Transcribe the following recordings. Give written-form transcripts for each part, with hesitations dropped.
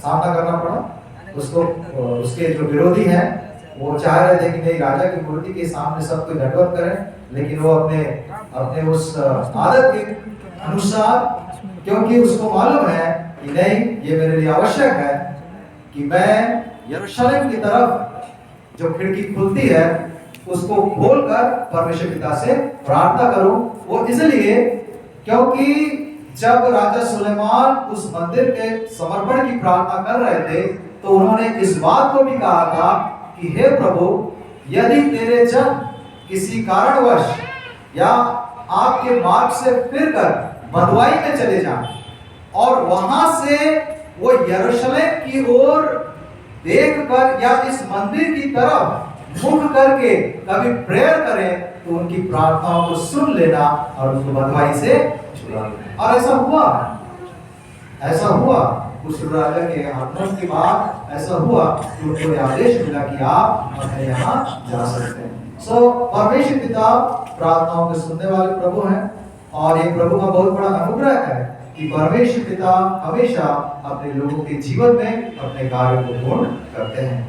सामना करना पड़ा। उसको उसके जो विरोधी हैं वो चाह रहे थे कि नहीं, राजा की मूर्ति के सामने सब कोई दंडवत करें, लेकिन वो अपने अपने उस आदत के अनुसार, क्योंकि उसको मालूम है कि नहीं, ये मेरे लिए आवश्यक है कि मैं यरूशलेम की तरफ जो खिड़की खुलती है उसको खोलकर परमेश्वर पिता से प्रार्थना करूं। वो इसलिए क्योंकि जब राजा सुलेमान उस मंदिर के समर्पण की प्रार्थना कर रहे थे तो उन्होंने इस बात को भी कहा था कि हे प्रभु, यदि तेरे जन किसी कारणवश या आपके मार्ग से फिरकर बंधुआई में चले जाएं और वहां से वो यरूशलेम की ओर देखकर या इस मंदिर की तरफ मुख करके कभी प्रेयर करें तो उनकी प्रार्थनाओं को सुन लेना और उनको बंधुआई से छुड़ा लेना। और ऐसा हुआ, ऐसा हुआ। उस राजा के आगमन के बाद ऐसा हुआ कि उनको आदेश मिला कि आप अपने यहाँ जा सकते हैं। सो परमेश्वर पिता प्रार्थनाओं को सुनने वाले प्रभु हैं और ये प्रभु का बहुत बड़ा अनुग्रह है कि परमेश्वर पिता हमेशा अपने लोगों के जीवन में अपने कार्य को पूर्ण करते हैं।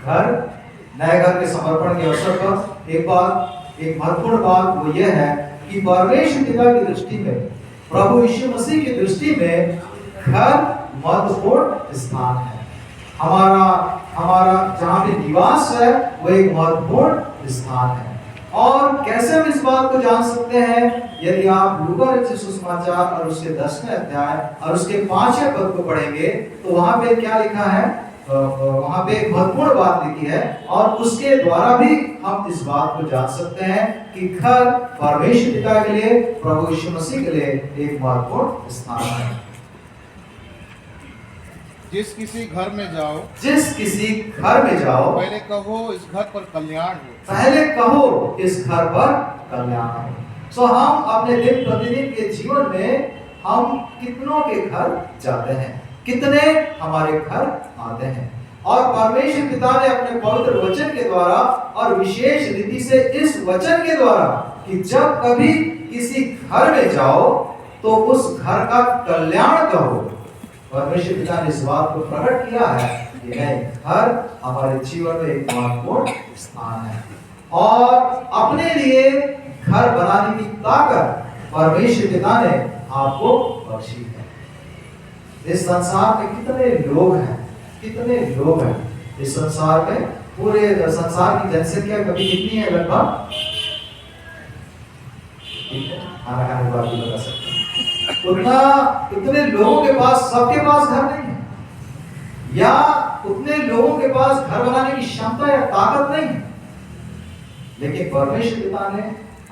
घर, नए घर के समर्पण के अवसर पर एक महत्वपूर्ण बात वो ये है कि परमेश्वर पिता की दृष्टि में, प्रभु यीशु मसीह की दृष्टि में घर महत्वपूर्ण स्थान है। हमारा जहाँ पे निवास है वो एक महत्वपूर्ण स्थान है। और कैसे हम इस बात को जान सकते हैं? यदि आप लूका रचित सुसमाचार और उसके 10वें अध्याय और उसके 5वें पद को पढ़ेंगे तो वहां पे क्या लिखा है? वहां पे एक महत्वपूर्ण बात लिखी है और उसके द्वारा भी हम इस बात को जान सकते हैं कि घर परमेश्वर पिता के लिए, प्रभु यीशु मसीह के लिए एक महत्वपूर्ण स्थान है। जिस किसी घर में जाओ, पहले कहो इस घर पर कल्याण हो। पहले कहो इस घर पर कल्याण हो। सो हम अपने दिन प्रतिदिन के जीवन में हम कितनों के घर जाते हैं, कितने हमारे घर आते हैं। और परमेश्वर पिता ने अपने पवित्र वचन के द्वारा और विशेष रीति से इस वचन के द्वारा कि जब कभी किसी घर में जाओ तो उस घर का कल्याण कहो, परमेश्वर पिता ने इस बात को प्रकट किया है कि नहीं, घर हमारे जीवन में एक महत्वपूर्ण स्थान है। और अपने लिए घर बनाने की ताकत परमेश्वर पिता ने आपको बख्शी है। इस संसार में कितने लोग हैं, कितने लोग हैं इस संसार में? पूरे संसार की जनसंख्या कभी कितनी है? लगभग खाना खाने के बाद भी बता सकते हैं उतना, इतने लोगों के पास, सबके पास घर नहीं है, या उतने लोगों के पास घर बनाने की क्षमता या ताकत नहीं है। लेकिन परमेश्वर पिता ने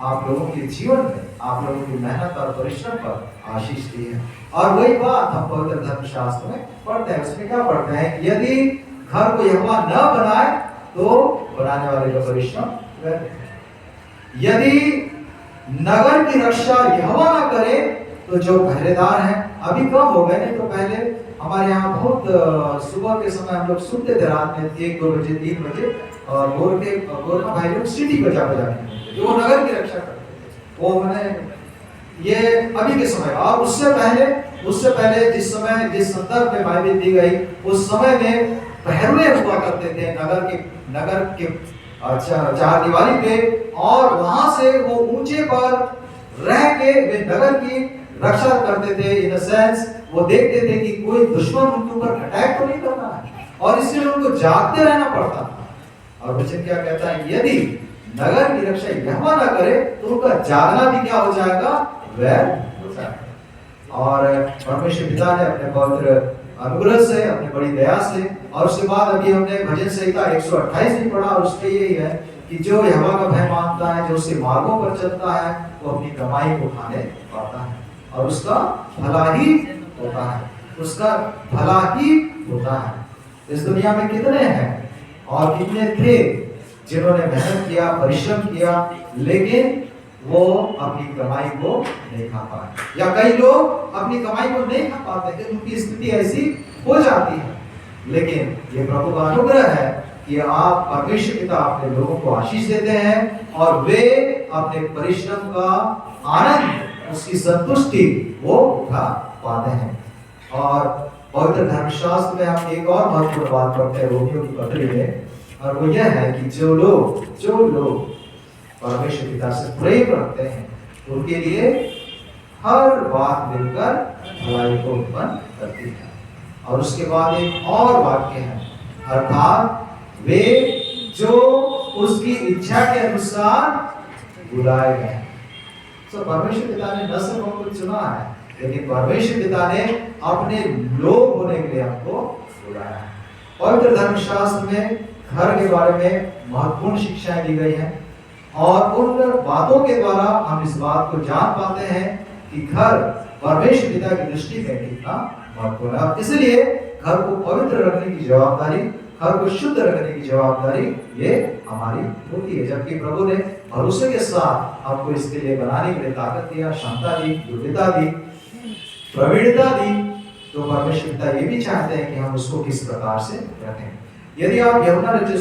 आप लोगों के जीवन में, आप लोगों की मेहनत और परिश्रम पर आशीष दी है। और वही बात हम पवित्र धर्मशास्त्र में पढ़ते हैं। उसमें क्या पढ़ते हैं? यदि घर को यहोवा न बनाए तो बनाने वाले का परिश्रम व्यर्थ है। यदि नगर की रक्षा यहोवा न करे तो जो पहरेदार हैं, अभी कम हो गए, नहीं तो पहले हमारे यहाँ बहुत सुबह के समय हम लोग सुनते थे, रात में 1-2 बजे 3 बजे, और गोरखा भाई लोग सीटी बजा के वो नगर की रक्षा करते थे। वो मैंने ये अभी के समय, और उससे पहले जिस समय, जिस संदर्भ में बाइबल दी गई, उस समय में पहरुए हुआ करते थे नगर के चार दीवारी पे, और वहां से वो ऊंचे पर रह के वे नगर की रक्षा करते थे। इन सेंस वो देखते थे कि कोई दुश्मन उनके ऊपर अटैक तो नहीं कर रहा है, और इसलिए उनको जागते रहना पड़ता था। और वचन क्या कहता है? यदि नगर की रक्षा यहोवा ना करे तो उनका जागना भी क्या हो जाएगा? व्यर्थ हो जाएगा। और परमेश्वर पिता ने अपने पवित्र अनुग्रह से, अपनी बड़ी दया से, और उसके बाद अभी हमने भजन संहिता 128 भी पढ़ा, और उसके यही है कि जो यहोवा का भय मानता है, जो उसके मार्गों पर चलता है, वो अपनी कमाई को खाने पाता है और उसका भला ही होता है, उसका भला ही होता है। इस दुनिया में कितने हैं और कितने थे जिन्होंने मेहनत किया, परिश्रम किया, लेकिन वो अपनी कमाई को नहीं खा पाए, या कई लोग अपनी कमाई को नहीं खा पाते, उनकी स्थिति ऐसी हो जाती है। लेकिन ये प्रभु का अनुग्रह है कि आप, परमेश्वर पिता अपने लोगों को आशीष देते हैं और वे अपने परिश्रम का आनंद, उसकी संतुष्टि वो उठा पाते हैं। और पवित्र धर्मशास्त्र में हम एक और महत्वपूर्ण बात पढ़ते हैं रोमियो की पत्री में, और वो यह है कि जो लोग परमेश्वर पिता से प्रेम रखते हैं उनके लिए हर बात मिलकर भलाई को उत्पन्न करती है। और उसके बाद एक और वाक्य है, अर्थात वे जो उसकी इच्छा के अनुसार बुलाए गए। तो परमेश्वर पिता ने न सिर्फ हमको चुना है, लेकिन परमेश्वर पिता ने अपने लोग होने के लिए हमको बुलाया है। पवित्र धर्मशास्त्र में घर के बारे में महत्वपूर्ण शिक्षाएं दी गई हैं, और उन बातों के द्वारा हम इस बात को जान पाते हैं कि घर परमेश्वर पिता की दृष्टि में कितना महत्वपूर्ण है। इसलिए घर को पवित्र रखने की जवाबदारी, घर को शुद्ध रखने की जवाबदारी ये हमारी होती है। जबकि प्रभु ने भरोसे के साथ हमको इसके लिए बनाने के लिए ताकत दिया, क्षमता दी, योग्यता दी, प्रवीणता दी, तो परमेश्वर पिता ये भी चाहते हैं कि हम उसको किस प्रकार से रखें। यदि आप यूहन्ना रचित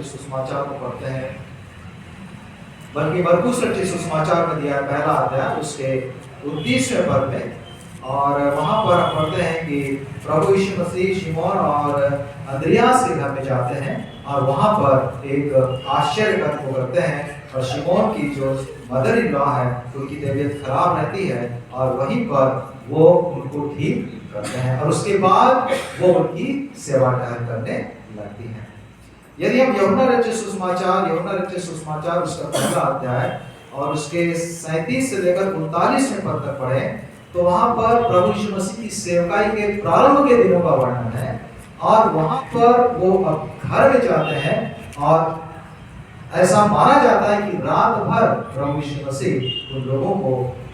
सुसमाचार को पढ़ते हैं, बल्कि मरकुस रचित सुसमाचार में दिया पहला अध्याय उसके 29वें पद में, और वहां पर हम पढ़ते हैं कि प्रभु यीशु मसीह शिमोन और अंद्रियास के घर में जाते हैं, और वहां पर एक आश्चर्य कर्म को करते हैं, और शिमोन की जो मदर इन लॉ है उनकी तबीयत खराब रहती है, और वहीं पर वो उनको ठीक करते हैं, और उसके बाद वो उनकी सेवा टहल करने लगती है। यदि हम यूहन्ना रचित सुसमाचार उसका पहला अध्याय और उसके 37 से लेकर 39वें पद तक पढ़ें, तो वहां पर प्रभु यीशु मसीह की सेवकाई के प्रारंभ के दिनों का वर्णन है, और वहां पर वो अब घर में जाते हैं, और ऐसा माना जाता है कि रात भर प्रभु यीशु मसीह उन लोगों को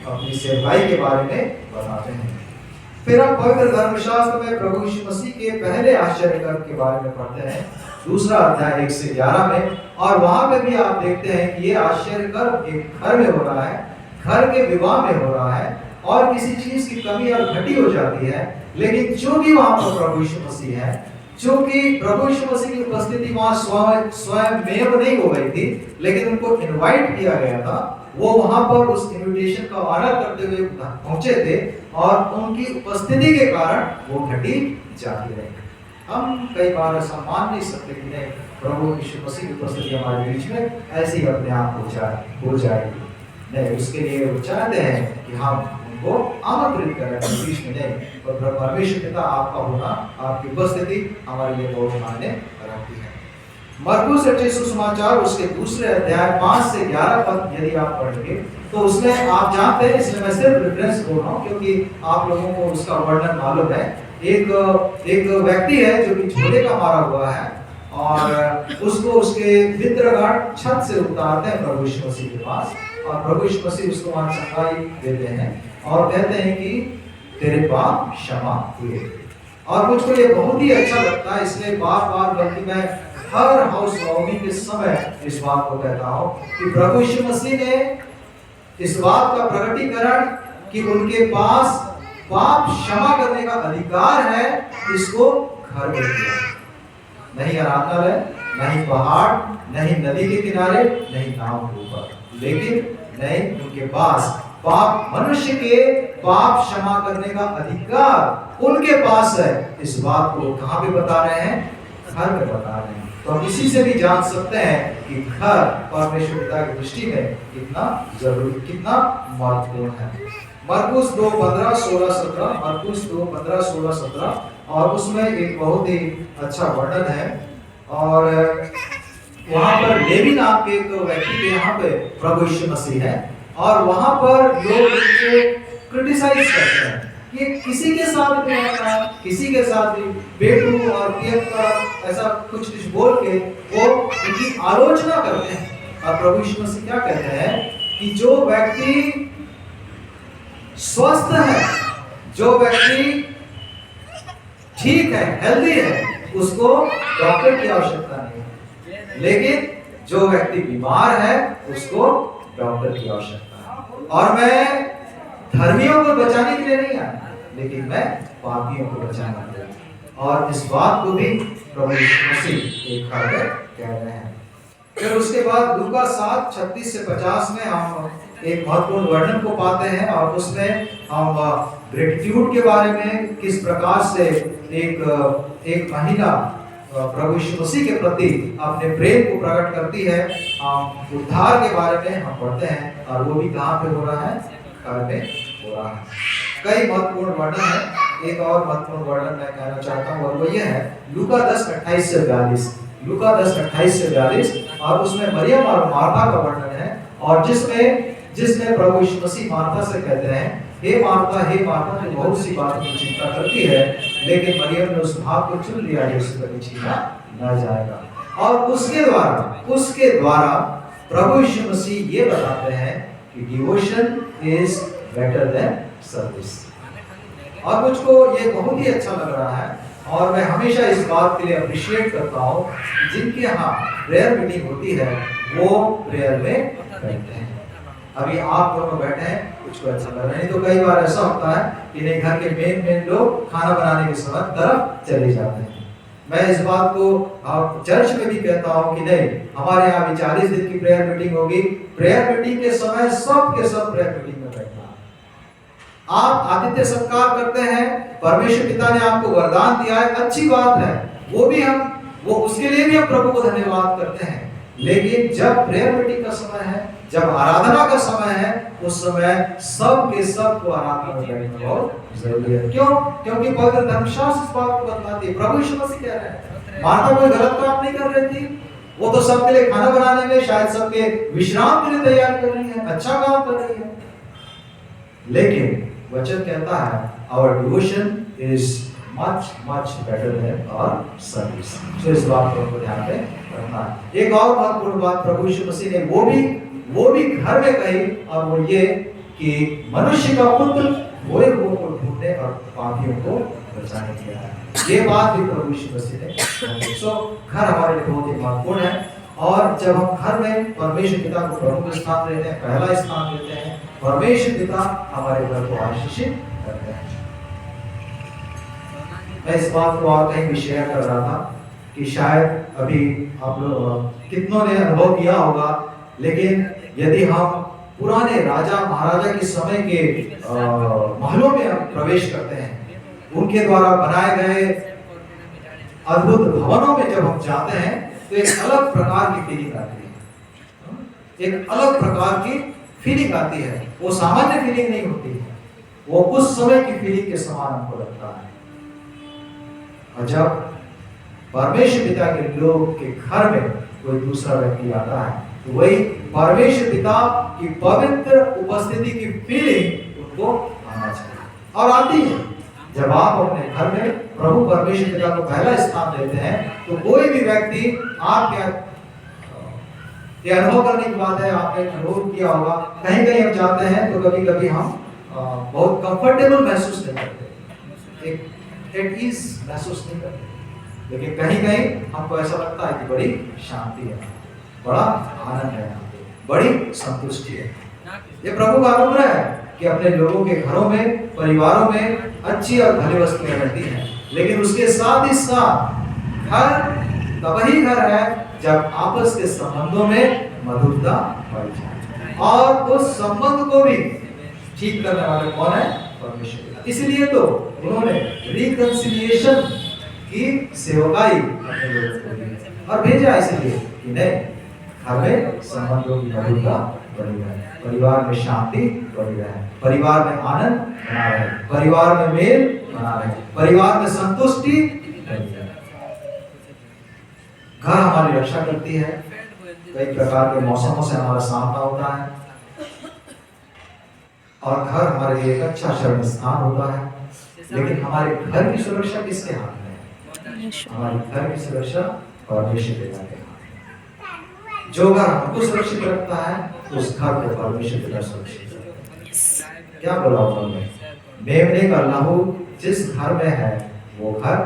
अपनी सेवकाई के बारे में बताते हैं। फिर हम पवित्र धर्मशास्त्र में प्रभु यीशु मसीह के पहले आश्चर्य कर्म के बारे में पढ़ते हैं, दूसरा अध्याय 1 से 11 में, और वहां पे भी आप देखते हैं कि ये आश्चर्य कर्म एक घर में हो रहा है, घर के विवाह में हो रहा है, और किसी चीज की कमी और घटी हो जाती है, लेकिन चूंकि वहां पर प्रभु यीशु मसीह है, चूंकि प्रभु यीशु मसीह की उपस्थिति वहां स्वयं नहीं हो गई थी, लेकिन उनको इनवाइट किया गया था, वो वहां पर उस इनविटेशन का ऑनर करते हुए पहुंचे थे, और उनकी उपस्थिति के कारण वो घटी जाती रही। हम कई बार ऐसा मान नहीं सकते कि नहीं, प्रभु यीशु मसीह की उपस्थिति हमारे बीच में ऐसी अपने आप हो जाएगी। नहीं, उसके लिए वो चाहते हैं कि हम उनको आमंत्रित करें बीच में, नहीं, और परमेश्वर पिता आपका होना, आपकी उपस्थिति हमारे लिए बहुत मायने रखती है। मरकुस रचित सुसमाचार उसके दूसरे अध्याय 5 से 11 पद यदि आप पढ़ेंगे, तो उसमें आप जानते हैं, इसमें मैं सिर्फ रेफरेंस बोल रहा हूँ क्योंकि आप लोगों को उसका वर्णन मालूम है। एक व्यक्ति है जो कि झोले का मारा हुआ है, और उसको उसके मित्रगण छत से उतारते हैं प्रभु यीशु मसीह के पास, और प्रभु यीशु मसीह उसको वहां चंगाई देते हैं और कहते हैं कि तेरे पाप क्षमा हुए। और मुझको ये बहुत ही अच्छा लगता है, इसलिए बार बार, बल्कि मैं हर हाउस वार्मिंग के समय इस बात को कहता हूँ कि प्रभु यीशु मसीह ने इस बात का प्रकटीकरण कि उनके पास पाप क्षमा करने का अधिकार है, इसको घर में दिया। नहीं आराधनालय, नहीं पहाड़, नहीं नदी के किनारे, नहीं नाव के ऊपर, लेकिन नहीं, उनके पास पाप, मनुष्य के पाप क्षमा करने का अधिकार उनके पास है। इस बात को कहां पे बता रहे हैं? घर में बता रहे हैं। तो हम इसी से भी जान सकते हैं कि घर परमेश्वर पिता की दृष्टि में कितना जरूरी, कितना महत्वपूर्ण है। मरकुस 2:15-16-17, मरकुस 2:15-16-17, और उसमें एक बहुत ही अच्छा वर्णन है, और वहां पर लेवी नाम के एक व्यक्ति के यहाँ पे प्रभु यीशु मसीह है, और वहां पर लोग उनको क्रिटिसाइज करते हैं कि किसी के साथ भी आता है, किसी के साथ भी बेटू और पियक्कर ऐसा कुछ बोल के वो उनकी आलोचना करते हैं। और प्रभु यीशु मसीह क्या कहते हैं कि जो व्यक्ति स्वस्थ है, जो व्यक्ति ठीक है, हेल्दी है, उसको डॉक्टर की आवश्यकता नहीं है, लेकिन जो व्यक्ति बीमार है उसको डॉक्टर की आवश्यकता है। और मैं धर्मियों को बचाने के लिए नहीं आया, लेकिन मैं पापियों को बचाने के लिए। और इस बात को भी प्रभु यीशु मसीह एक कह रहे हैं। फिर उसके बाद लूका 7:36 से 50 में हम एक महत्वपूर्ण वर्णन को पाते हैं और उसमें हम ग्रेटिट्यूड के बारे में किस प्रकार से एक महिला प्रभु यीशु मसीह के प्रति अपने प्रेम को प्रकट करती है। हम उद्धार के बारे में हम पढ़ते हैं और वो भी कहाँ पे हो रहा है, घर में हो रहा है। कई महत्वपूर्ण वर्णन है। एक और महत्वपूर्ण वर्णन मैं कहना चाहता हूँ और वो ये है लूका 10:28 से 42। लूका 10:28 से 42 और उसमें मरियम और मार्था का वर्णन है और जिसमें प्रभु यीशु मसीह मार्था से कहते हैं, हे मार्था तू बहुत सी बातों की चिंता करती है, लेकिन मरियम ने उस भाग को चुन लिया जो उसे कभी छीना न जाएगा। और उसके द्वारा प्रभु यीशु मसीह ये बताते हैं कि devotion is better than service. और मुझको ये बहुत ही अच्छा लग रहा है और मैं हमेशा इस बात के लिए अप्रिशिएट करता हूँ जिनके यहाँ प्रेयर मीटिंग होती है वो प्रेयर में बैठते हैं। अभी आप दोनों बैठे हैं, कुछ को अच्छा लग रहा है, नहीं तो कई बार ऐसा होता है कि नहीं घर के मेन लोग खाना बनाने के समय तरफ चले जाते हैं। मैं इस बात को चर्च में भी कहता हूँ कि नहीं, हमारे यहाँ भी 40 दिन की प्रेयर मीटिंग होगी। प्रेयर मीटिंग के समय सब के सब प्रेयर मीटिंग में बैठना। आप आतिथ्य सत्कार करते हैं, परमेश्वर पिता ने आपको वरदान दिया है, अच्छी बात है, वो उसके लिए भी हम प्रभु को धन्यवाद करते हैं। लेकिन जब प्रेयर मीटिंग का समय है, जब आराधना का समय है, उस समय सब के सब को आराधना में बैठना बहुत जरूरी है। क्यों? क्योंकि पवित्र धर्मशास्त्र इस बात को बताती है। प्रभु यीशु मसीह कह रहे हैं मार्था कोई गलत काम नहीं कर रही थी, वो तो सबके लिए खाना बनाने में, शायद सबके विश्राम के लिए तैयार कर रही है, अच्छा काम कर रही है। लेकिन वचन कहता है our devotion is much better than our service. तो इस बात को ध्यान में रखना है। एक और महत्वपूर्ण बात प्रभु यीशु मसीह ने वो भी घर में कही और वो ये कि मनुष्य का पुत्र रोए हुओं को ढूंढने और पापियों को बचाने के लिए आया। ये बात भी प्रभु यीशु मसीह ने। सो घर हमारे लिए बहुत ही महत्वपूर्ण है और जब हम घर में परमेश्वर पिता को प्रमुख स्थान देते हैं, पहला स्थान देते हैं, परमेश्वर पिता हमारे घर को आशीषित करते हैं। मैं इस बात को और कहीं भी शेयर कर रहा था कि शायद अभी आप लोग कितनों ने अनुभव किया होगा, लेकिन यदि हम पुराने राजा महाराजा के समय के महलों में हम प्रवेश करते हैं, उनके द्वारा बनाए गए अद्भुत भवनों में जब हम जाते हैं तो एक अलग प्रकार की फीलिंग आती है। एक अलग प्रकार की फीलिंग आती है। वो सामान्य फीलिंग नहीं होती है, वो उस समय की फीलिंग के समान हमको लगता है। और जब परमेश्वर पिता के लोग के घर में कोई दूसरा व्यक्ति आता है तो वही परमेश्वर पिता की पवित्र उपस्थिति की फीलिंग उनको आना चाहिए और आती है। जब आप अपने घर में प्रभु परमेश्वर पिता को पहला स्थान देते हैं तो कोई भी व्यक्ति ये अनुभव करने की बात है, आपने अनुभव किया होगा, कहीं कहीं हम जाते हैं तो कभी कभी हम बहुत कंफर्टेबल महसूस नहीं करते, एक ईज महसूस नहीं करते, लेकिन कहीं कहीं हमको ऐसा लगता है कि बड़ी शांति है, बड़ा आनंद है, बड़ी संतुष्टि है। ये प्रभु का अनुग्रह है कि अपने लोगों के घरों में, परिवारों में अच्छी और भली वस्तुएं रहती हैं, लेकिन उसके साथ ही साथ घर तभी घर है जब आपस के संबंधों में मधुरता पाई जाए। और उस संबंध को भी ठीक करने वाले कौन है? परमेश्वर। इसलिए तो उन्होंने रिकंसिलिएशन की सेवकाई अपने लोगों को दी और भेजा, इसलिए कि नहीं, घर में संबंधों की मधुरता बनी रहे, परिवार में शांति बनी रहे, परिवार में आनंद बना रहे, परिवार में मेल बना रहे, परिवार में संतुष्टि बनी रहे। घर हमारी रक्षा करती है, कई प्रकार के मौसमों से हमारा सामना होता है और घर हमारे लिए एक अच्छा शरण स्थान होता है। लेकिन हमारे घर की सुरक्षा किसके हाथ में है? हमारे घर की सुरक्षा परमेश्वर पिता के हाथ में। जो घर हमको सुरक्षित रखता है उस घर को परमेश्वर पिता सुरक्षित रखता है। क्या बोला उन्होंने? मेमने का लहू जिस घर में है वो घर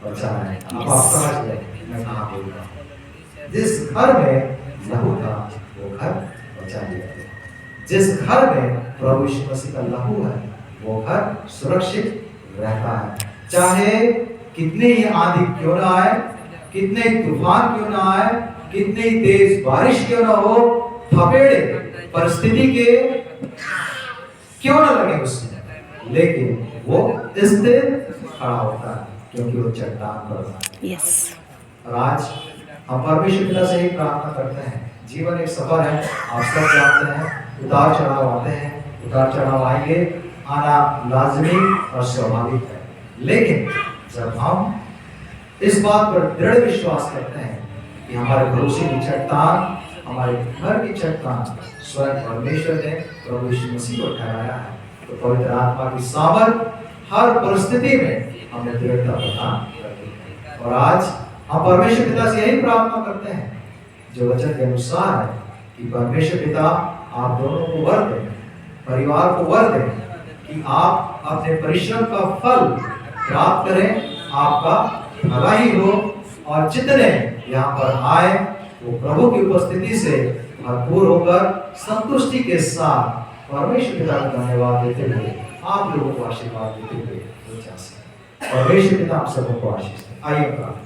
बचा है। आप समझ गए मैं कहाँ बोल रहा हूँ? जिस घर में लहू था वो घर बचा लिया गया। जिस घर में प्रभु यीशु मसीह का लहू है वो घर सुरक्षित रहता है। चाहे कितनी ही आंधी क्यों ना आए, कितने तूफान क्यों ना आए, कितनी तेज बारिश क्यों ना हो, थपेड़े परिस्थिति के क्यों ना लगे उसमें, लेकिन वो स्थिर खड़ा होता है क्योंकि वो चट्टान पर बना है। यस। और आज हम परमेश्वर पिता से ही प्रार्थना करते हैं। जीवन एक सफर है, आप सब जानते हैं, उतार चढ़ाव आते हैं, उतार चढ़ाव आएंगे, आना लाजमी और स्वाभाविक है। लेकिन जब हम इस बात पर दृढ़ विश्वास करते हैं कि हमारे भरोसे की चट्टान, हमारे घर की चट्टान स्वयं परमेश्वर ने प्रभु यीशु मसीह को ठहराया है, तो पवित्र आत्मा की सामर्थ हर परिस्थिति में हमें दृढ़ता प्रदान करती है। और आज हम परमेश्वर पिता से यही प्रार्थना करते हैं जो वचन के अनुसार है कि परमेश्वर पिता आप दोनों को वर दें, परिवार को वर दें कि आप अपने परिश्रम का फल प्राप्त करें, आपका भला ही हो, और जितने यहाँ पर आए वो प्रभु की उपस्थिति से भरपूर होकर संतुष्टि के साथ परमेश्वर पिता को धन्यवाद देते हुए आप लोगों को आशीर्वाद देते हुए परमेश्वर पिता आप सबको आशीष दे। आइए प्रार्थना।